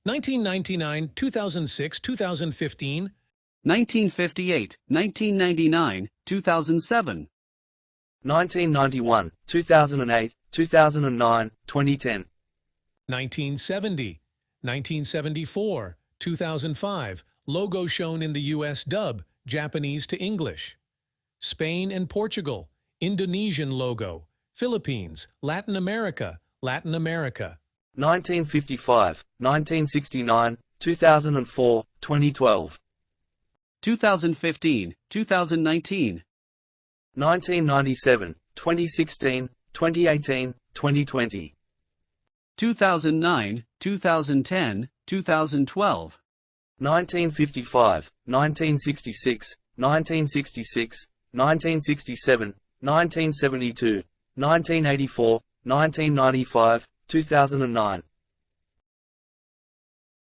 1999, 2006, 2015. 1958, 1999, 2007. 1991, 2008, 2009, 2010. 1970, 1974, 2005. Logo shown in the U.S. dub, Japanese to English. Spain and Portugal, Indonesian logo. Philippines, Latin America, Latin America. 1955, 1969, 2004, 2012. 2015, 2019. 1997, 2016, 2018, 2020. 2009, 2010, 2012. 1955, 1966, 1966, 1967, 1972, 1984, 1995, 2009.